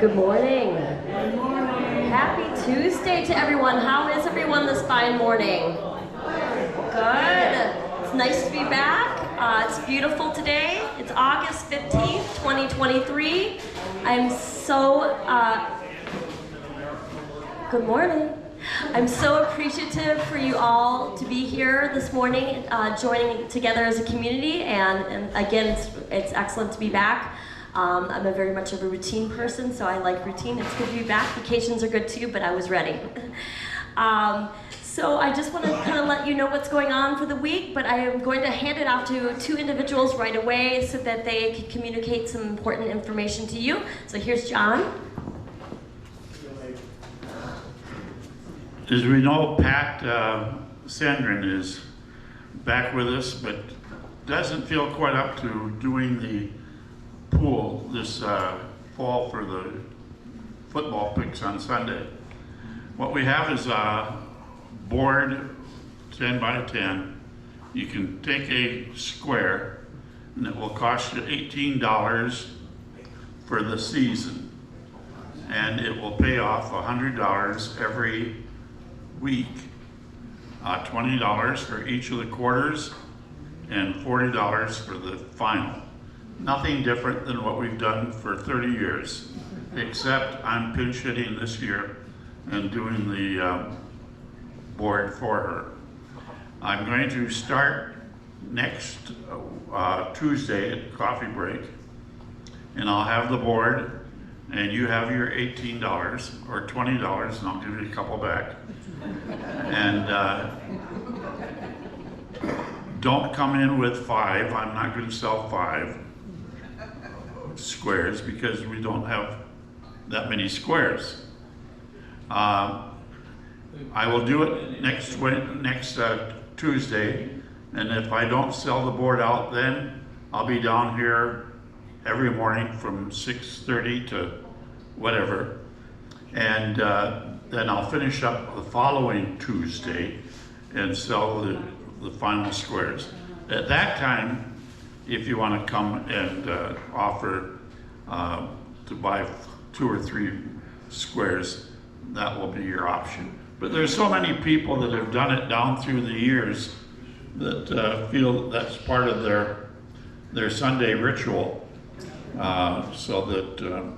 Good morning. Good morning. Happy Tuesday to everyone. How is everyone this fine morning? Good. It's nice to be back. It's beautiful today. It's August 15th, 2023. I'm so, good morning. I'm so appreciative for you all to be here this morning, joining together as a community, and again, it's excellent to be back. I'm very much of a routine person, so I like routine. It's good to be back. Vacations are good too, but I was ready. So I just want to kind of let you know what's going on for the week, but I am going to hand it off to two individuals right away so that they can communicate some important information to you. So here's John. As we know, Pat Sandrin is back with us, but doesn't feel quite up to doing the pool this fall for the football picks on Sunday. What we have is a board 10 by 10. You can take a square and it will cost you $18 for the season, and it will pay off $100 every week, $20 for each of the quarters and $40 for the final. Nothing different than what we've done for 30 years, except I'm pinch hitting this year and doing the board for her. I'm going to start next Tuesday at coffee break, and I'll have the board, and you have your $18 or $20, and I'll give you a couple back. And don't come in with 5. I'm not going to sell 5 squares because we don't have that many squares. I will do it next Tuesday, and if I don't sell the board out then, I'll be down here every morning from 6:30 to whatever, and then I'll finish up the following Tuesday and sell the final squares. At that time, if you want to come and offer to buy 2 or 3 squares, that will be your option. But there's so many people that have done it down through the years that feel that's part of their Sunday ritual, so that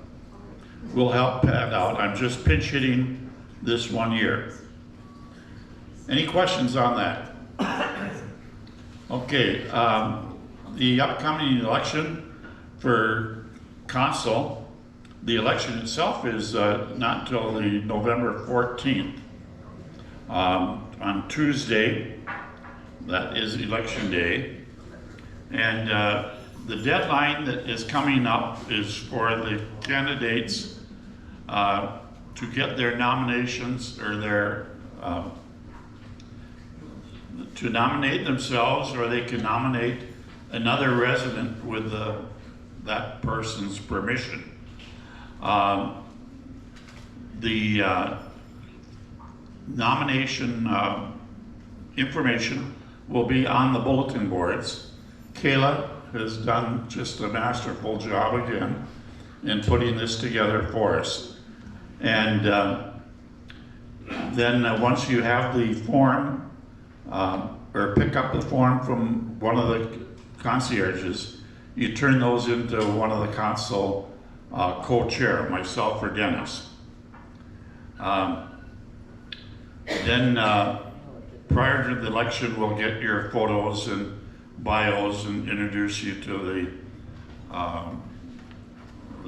we'll help Pat out. I'm just pinch hitting this one year. Any questions on that? Okay, the upcoming election for council, the election itself is not until the November 14th. On Tuesday, that is election day, and the deadline that is coming up is for the candidates to get their nominations or their to nominate themselves, or they can nominate another resident with that person's permission. The nomination information will be on the bulletin boards. Kayla has done just a masterful job again in putting this together for us. And then once you have the form, or pick up the form from one of the concierges, you turn those into one of the council co-chair, myself or Dennis. Then prior to the election, we'll get your photos and bios and introduce you to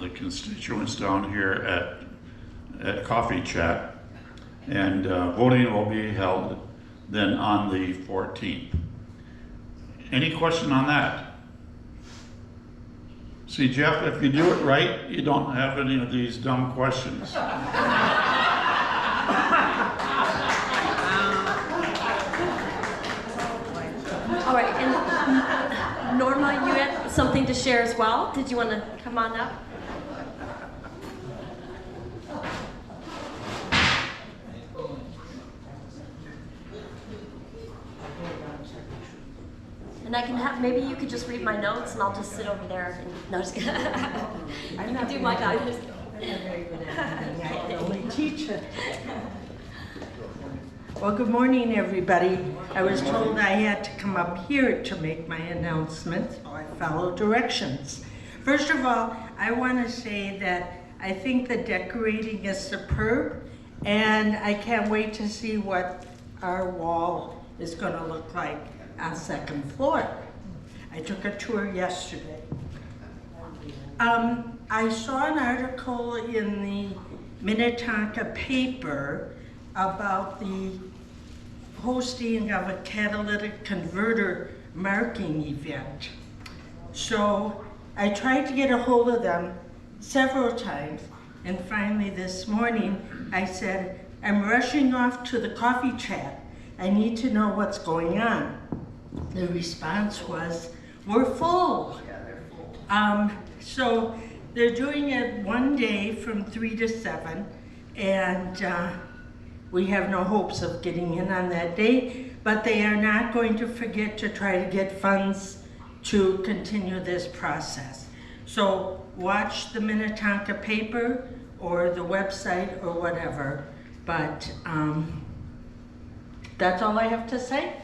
the constituents down here at Coffee Chat, and voting will be held then on the 14th. Any question on that? See, Jeff, if you do it right, you don't have any of these dumb questions. All right, and Norma, you had something to share as well. Did you want to come on up? And I can have, maybe you could just read my notes and I'll just sit over there and, no, just kidding. You can do my guidance. Very good evening. I can only teach it. Well, good morning, everybody. I was told I had to come up here to make my announcement, so I followed directions. First of all, I want to say that I think the decorating is superb, and I can't wait to see what our wall is going to look like on second floor. I took a tour yesterday. I saw an article in the Minnetonka paper about the hosting of a catalytic converter marking event. So I tried to get a hold of them several times, and finally this morning I said, I'm rushing off to the coffee chat. I need to know what's going on. The response was, we're full. So they're doing it one day from 3 to 7, and we have no hopes of getting in on that day, but they are not going to forget to try to get funds to continue this process. So watch the Minnetonka paper or the website or whatever, but that's all I have to say.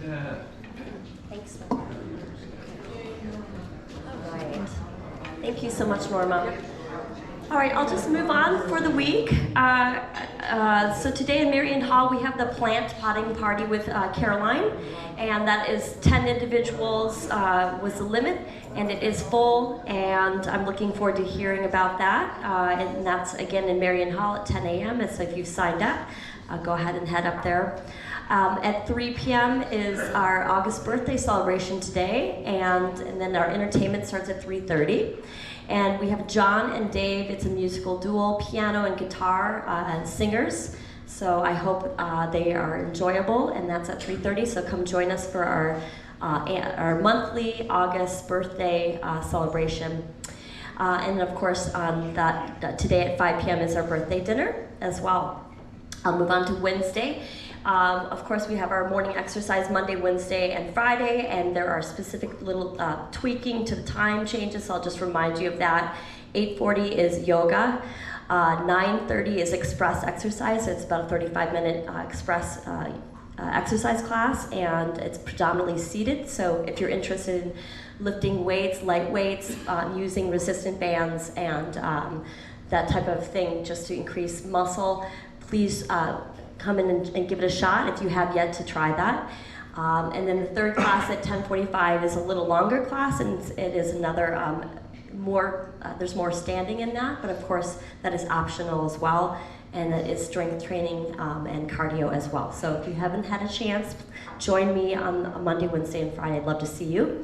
Yeah. Thanks. All right. Thank you so much, Norma. All right, I'll just move on for the week. So today in Marion Hall, we have the plant potting party with Caroline, and that is 10 individuals was the limit, and it is full, and I'm looking forward to hearing about that. And that's again in Marion Hall at 10 a.m. And so if you've signed up, go ahead and head up there. At 3 p.m. is our August birthday celebration today, and then our entertainment starts at 3:30. And we have John and Dave. It's a musical duo, piano and guitar and singers. So I hope they are enjoyable, and that's at 3:30. So come join us for our monthly August birthday celebration. And of course, today at 5 p.m. is our birthday dinner as well. I'll move on to Wednesday. Of course, we have our morning exercise Monday, Wednesday, and Friday, and there are specific little tweaking to the time changes, so I'll just remind you of that. 8:40 is yoga. 9:30 is express exercise. So it's about a 35-minute express exercise class, and it's predominantly seated. So if you're interested in lifting weights, light weights, using resistant bands, and that type of thing just to increase muscle, please come in and give it a shot if you have yet to try that. And then the third class at 10:45 is a little longer class, and it is another there's more standing in that, but of course that is optional as well, and it is strength training and cardio as well. So if you haven't had a chance, join me on Monday, Wednesday, and Friday. I'd love to see you.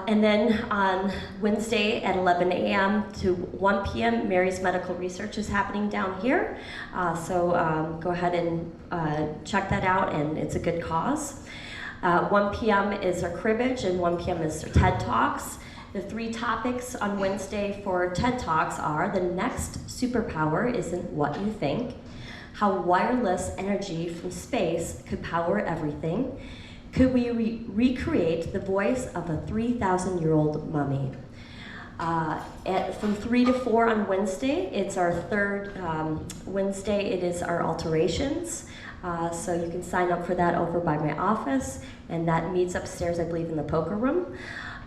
And then on Wednesday at 11 a.m. to 1 p.m., Mary's Medical Research is happening down here. So go ahead and check that out, and it's a good cause. 1 p.m. is our cribbage, and 1 p.m. is our TED Talks. The 3 topics on Wednesday for TED Talks are: the next superpower isn't what you think, how wireless energy from space could power everything, could we recreate the voice of a 3,000-year-old mummy? From 3 to 4 on Wednesday, it's our third Wednesday, it is our alterations. So you can sign up for that over by my office, and that meets upstairs, I believe, in the poker room.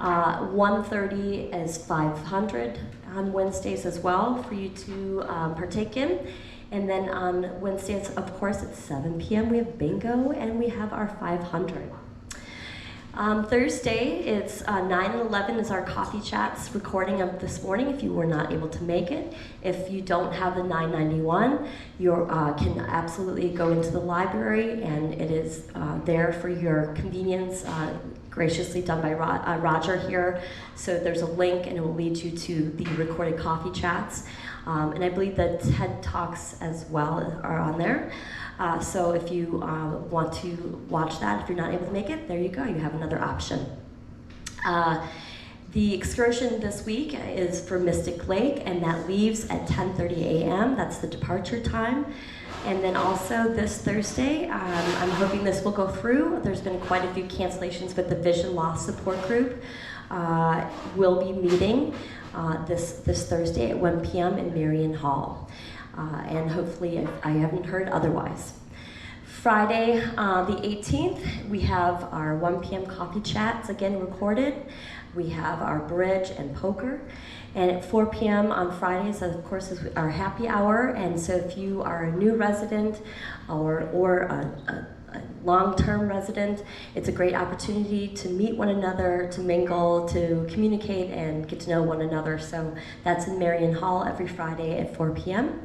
1:30 is 500 on Wednesdays as well for you to partake in. And then on Wednesdays, of course, at 7 p.m. we have bingo, and we have our 500. Thursday, it's 9 and 11 is our coffee chats recording of this morning if you were not able to make it. If you don't have the 991, you can absolutely go into the library, and it is there for your convenience, graciously done by Roger here. So there's a link, and it will lead you to the recorded coffee chats. And I believe the TED Talks as well are on there. So if you want to watch that, if you're not able to make it, there you go, you have another option. The excursion this week is for Mystic Lake, and that leaves at 10:30 a.m. That's the departure time. And then also this Thursday, I'm hoping this will go through. There's been quite a few cancellations with the Vision Loss Support Group. will be meeting this Thursday at 1 p.m. in Marion Hall. And hopefully I haven't heard otherwise. Friday, the 18th, we have our 1 p.m. coffee chats, again recorded. We have our bridge and poker. And at 4 p.m. on Fridays, of course, is our happy hour. And so if you are a new resident or a long-term resident, it's a great opportunity to meet one another, to mingle, to communicate, and get to know one another. So that's in Marion Hall every Friday at 4 p.m.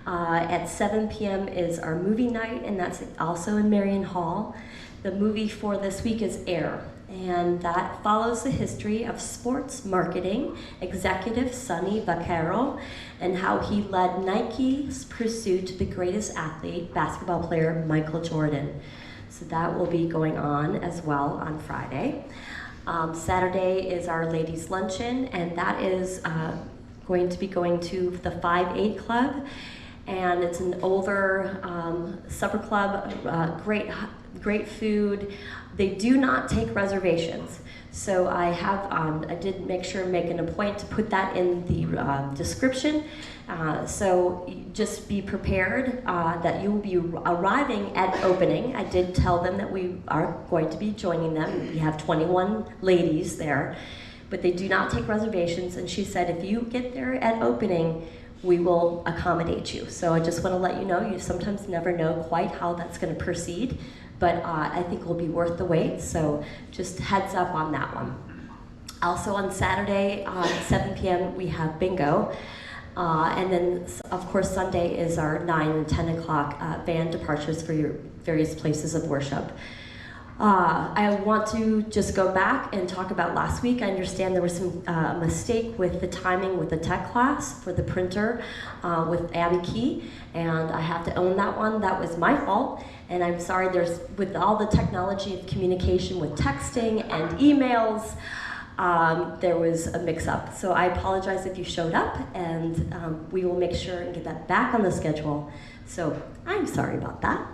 At 7 p.m. is our movie night, and that's also in Marion Hall. The movie for this week is Air, and that follows the history of sports marketing executive Sonny Vaccaro and how he led Nike's pursuit to the greatest athlete, basketball player Michael Jordan. So that will be going on as well on Friday. Saturday is our ladies' luncheon, and that is going to be going to the 5-8 Club. And it's an older supper club, great food. They do not take reservations. So I did make sure to make an point to put that in the description. So just be prepared that you will be arriving at opening. I did tell them that we are going to be joining them. We have 21 ladies there, but they do not take reservations. And she said, if you get there at opening, we will accommodate you. So I just want to let you know, you sometimes never know quite how that's going to proceed, but I think it will be worth the wait, so just heads up on that one. Also on Saturday, 7 p.m., we have bingo. And then, of course, Sunday is our 9 and 10 o'clock van departures for your various places of worship. I want to just go back and talk about last week. I understand there was some mistake with the timing with the tech class for the printer with Abby Key, and I have to own that one. That was my fault, and I'm sorry. With all the technology of communication with texting and emails, there was a mix-up. So I apologize if you showed up, and we will make sure and get that back on the schedule. So I'm sorry about that,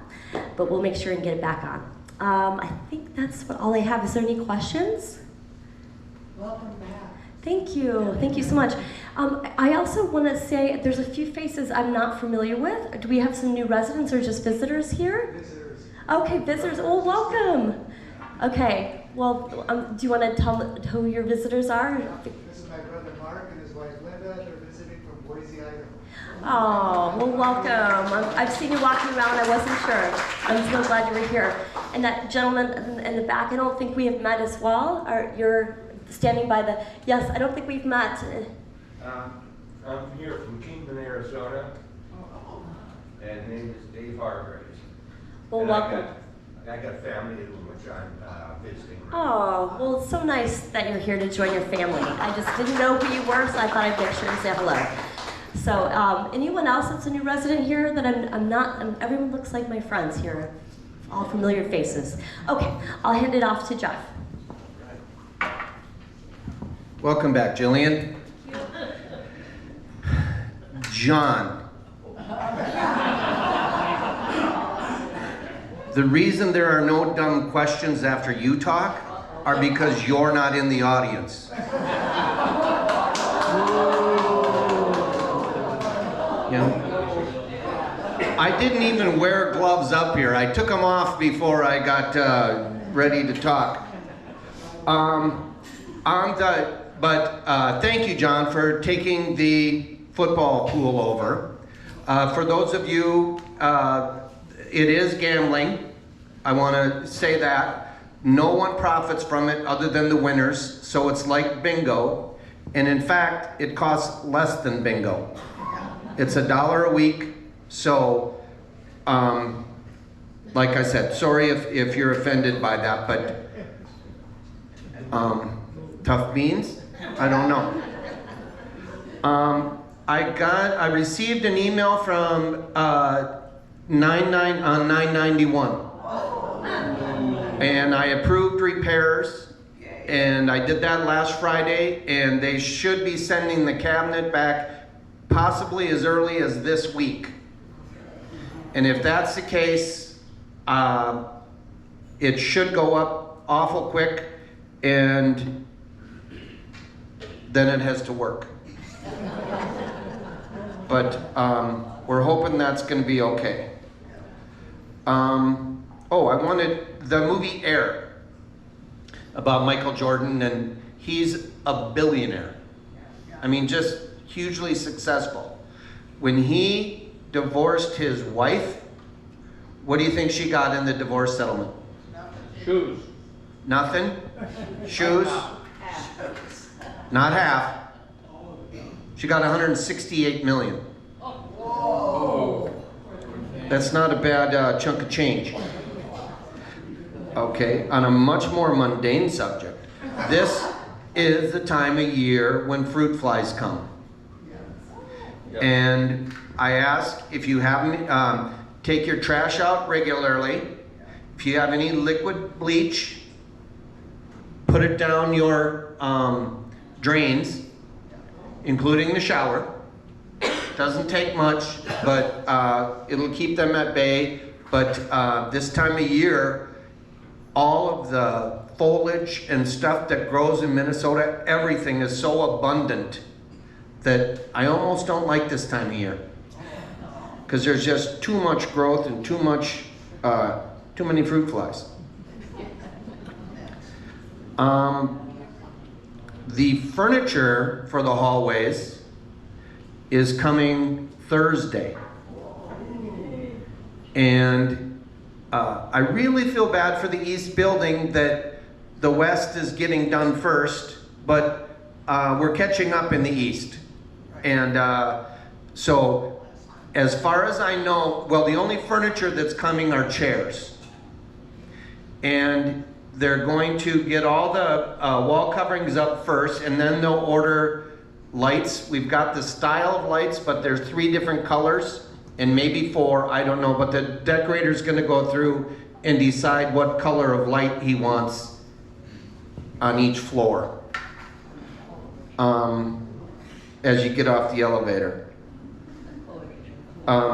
but we'll make sure and get it back on. I think that's all I have. Is there any questions? Welcome back. Thank you so much. I also want to say there's a few faces I'm not familiar with. Do we have some new residents or just visitors here? Visitors. Okay, visitors. Oh, welcome. Okay, well, do you want to tell who your visitors are? This is my brother Mark and his wife Linda. They're visiting from Boise, Idaho. Oh, well, welcome. I've seen you walking around. I wasn't sure. I'm so glad you were here. And that gentleman in the back, I don't think we have met as well. You're standing by the, yes, I don't think we've met. I'm here from Kingman, Arizona, and name is Dave Hargraves. Well, And welcome. I got family in which I'm visiting. Oh, well, it's so nice that you're here to join your family. I just didn't know who you were, so I thought I'd make sure to say hello. So, anyone else that's a new resident here that I'm not, everyone looks like my friends here, all familiar faces. Okay, I'll hand it off to Jeff. Welcome back, Jillian. John. The reason there are no dumb questions after you talk are because you're not in the audience. You know, I didn't even wear gloves up here. I took them off before I got ready to talk. Thank you, John, for taking the football pool over. For those of you, it is gambling. I want to say that. No one profits from it other than the winners, so it's like bingo. And in fact, it costs less than bingo. It's $1 a week, so like I said, sorry if you're offended by that, but tough beans? I don't know. I received an email from 991, and I approved repairs, and I did that last Friday, and they should be sending the cabinet back possibly as early as this week. And if that's the case, it should go up awful quick, and then it has to work. But we're hoping that's going to be okay. Oh, I wanted the movie Air about Michael Jordan, and he's a billionaire. I mean, just hugely successful. When he divorced his wife, what do you think she got in the divorce settlement? Shoes. Nothing? Shoes? Not half. She got 168 million. That's not a bad chunk of change. Okay, on a much more mundane subject, this is the time of year when fruit flies come. And I ask if you haven't, take your trash out regularly. If you have any liquid bleach, put it down your drains, including the shower. Doesn't take much, but it'll keep them at bay. But this time of year, all of the foliage and stuff that grows in Minnesota, everything is so abundant that I almost don't like this time of year. Because there's just too much growth and too many fruit flies. The furniture for the hallways is coming Thursday. And I really feel bad for the east building that the west is getting done first, but we're catching up in the east. And so as far as I know, well, the only furniture that's coming are chairs. And they're going to get all the wall coverings up first, and then they'll order lights. We've got the style of lights, but there's 3 different colors, and maybe 4, I don't know. But the decorator's gonna go through and decide what color of light he wants on each floor as you get off the elevator. Let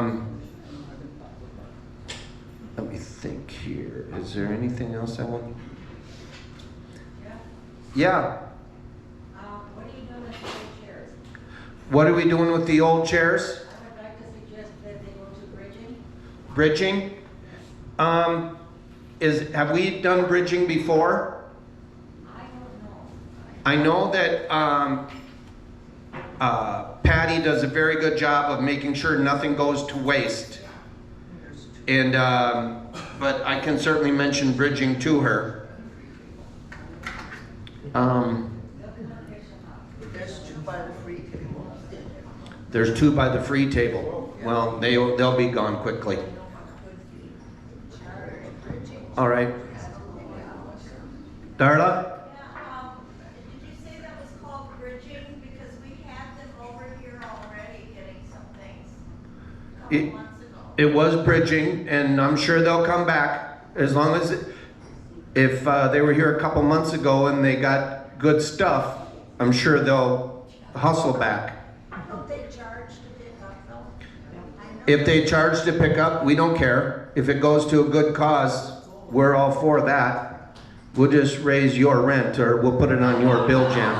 me think here. Is there anything else I want? Yeah. What are you doing with the old chairs? What are we doing with the old chairs? I would like to suggest that they go to bridging. Bridging? Have we done bridging before? I don't know. I know that Patty does a very good job of making sure nothing goes to waste. And but I can certainly mention bridging to her. There's 2 by the free table. There's 2 by the free table. Well, they'll be gone quickly. All right. Darla? Did you say that was called bridging? Because we had them over here already getting some things a couple months ago. It was bridging, and I'm sure they'll come back as long as if they were here a couple months ago and they got good stuff, I'm sure they'll hustle back. Don't they charge to pick up though? If they charge to pick up, we don't care. If it goes to a good cause, we're all for that. We'll just raise your rent, or we'll put it on your bill, Jan.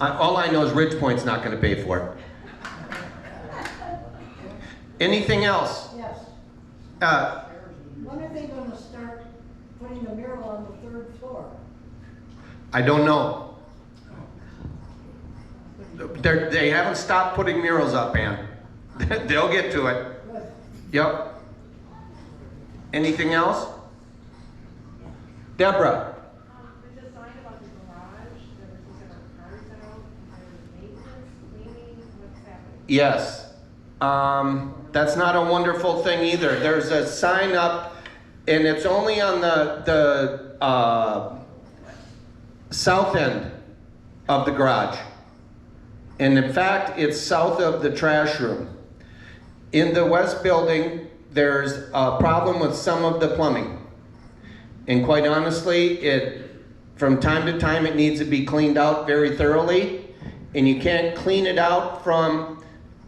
All I know is Ridge Point's not going to pay for it. Anything else? Yes. When are they gonna start putting the mural on the 3rd floor? I don't know. They haven't stopped putting murals up, Ann. They'll get to it. Good. Yep. Anything else? Deborah? The design about the garage, there were some different cars out, maintenance, cleaning, what's happening? Yes. That's not a wonderful thing either. There's a sign up, and it's only on the south end of the garage. And in fact, it's south of the trash room. In the west building, there's a problem with some of the plumbing. And quite honestly, from time to time, it needs to be cleaned out very thoroughly. And you can't clean it out from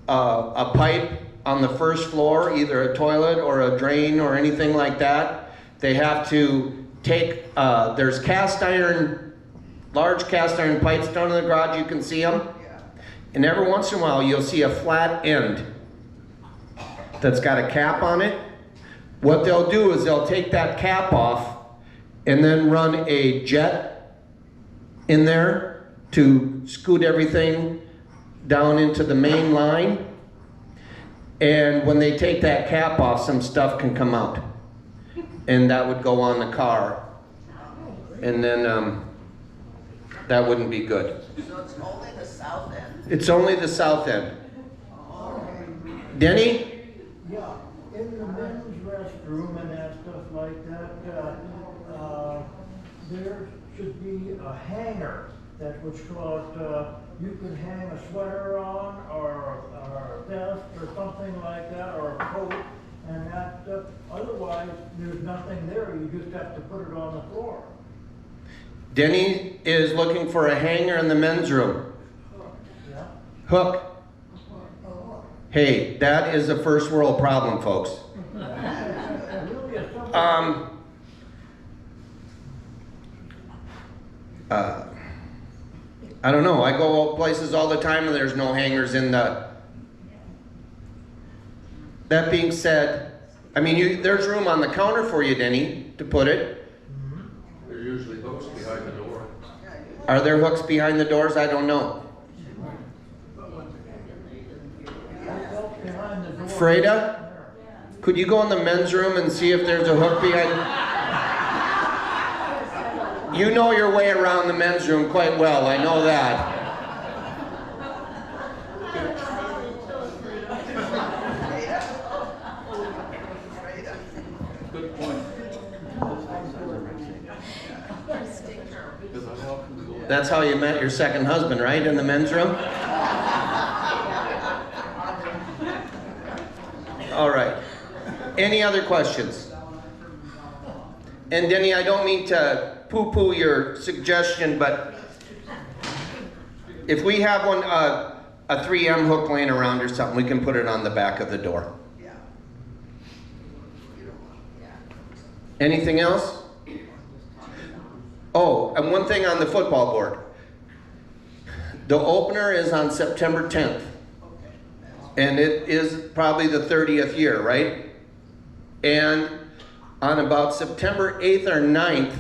a pipe on the first floor, either a toilet or a drain or anything like that. They have to there's large cast iron pipes down in the garage, you can see them. And every once in a while, you'll see a flat end that's got a cap on it. What they'll do is they'll take that cap off and then run a jet in there to scoot everything down into the main line. And when they take that cap off, some stuff can come out. And that would go on the car. And then that wouldn't be good. So it's only the south end? It's only the south end. Denny? Yeah, in the men's restroom and that stuff like that, there should be a hanger that was called, you could hang a sweater on or a vest or something like that, or a coat, and that, otherwise, there's nothing there, you just have to put it on the floor. Denny is looking for a hanger in the men's room. Yeah? Hook. Hey, that is a first world problem, folks. Really, if somebody- I don't know. I go places all the time and there's no hangers in the... That being said, I mean, there's room on the counter for you, Denny, to put it. There are usually hooks behind the door. Are there hooks behind the doors? I don't know. behind the door. Freda, could you go in the men's room and see if there's a hook behind? You know your way around the men's room quite well, I know that. Good point. That's how you met your second husband, right? In the men's room? All right. Any other questions? And Denny, I don't mean to poo-poo your suggestion, but if we have one, a 3M hook laying around or something, we can put it on the back of the door. Anything else? Oh, and one thing on the football board. The opener is on September 10th. And it is probably the 30th year, right? And on about September 8th or 9th,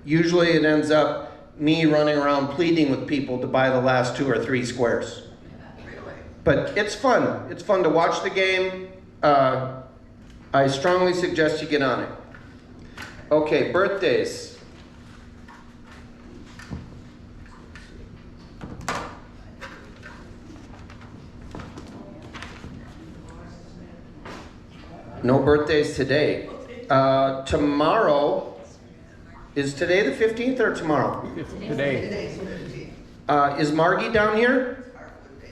usually it ends up me running around pleading with people to buy the last 2 or 3 squares. But it's fun. It's fun to watch the game. I strongly suggest you get on it. Okay, birthdays. No birthdays today. Tomorrow, is today the 15th or tomorrow? Today. Is Margie down here?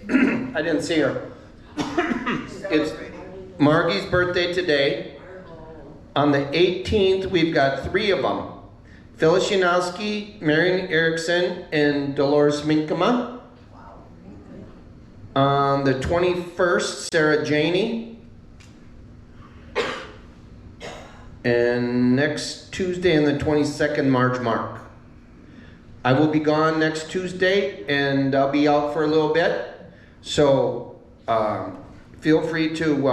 I didn't see her. It's Margie's birthday today. On the 18th, we've got 3 of them. Phyllis Yanowski, Marion Erickson, and Dolores Minkema. On the 21st, Sarah Janey. And next Tuesday and the 22nd, Marge Mark. I will be gone next Tuesday and I'll be out for a little bit. So feel free to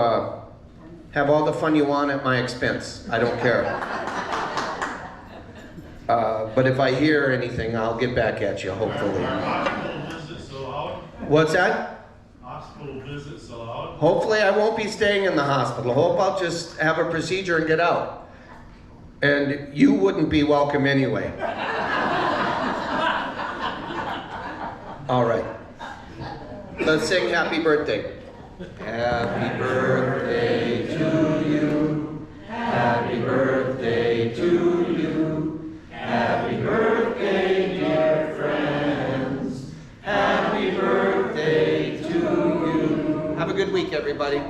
have all the fun you want at my expense. I don't care. But if I hear anything, I'll get back at you, hopefully. Hospital visits allowed? What's that? Hospital visits allowed? Hopefully I won't be staying in the hospital. Hope I'll just have a procedure and get out. And you wouldn't be welcome anyway. All right. Let's sing happy birthday. Happy birthday to you. Happy birthday to you. Happy birthday, dear friends. Happy birthday to you. Have a good week, everybody.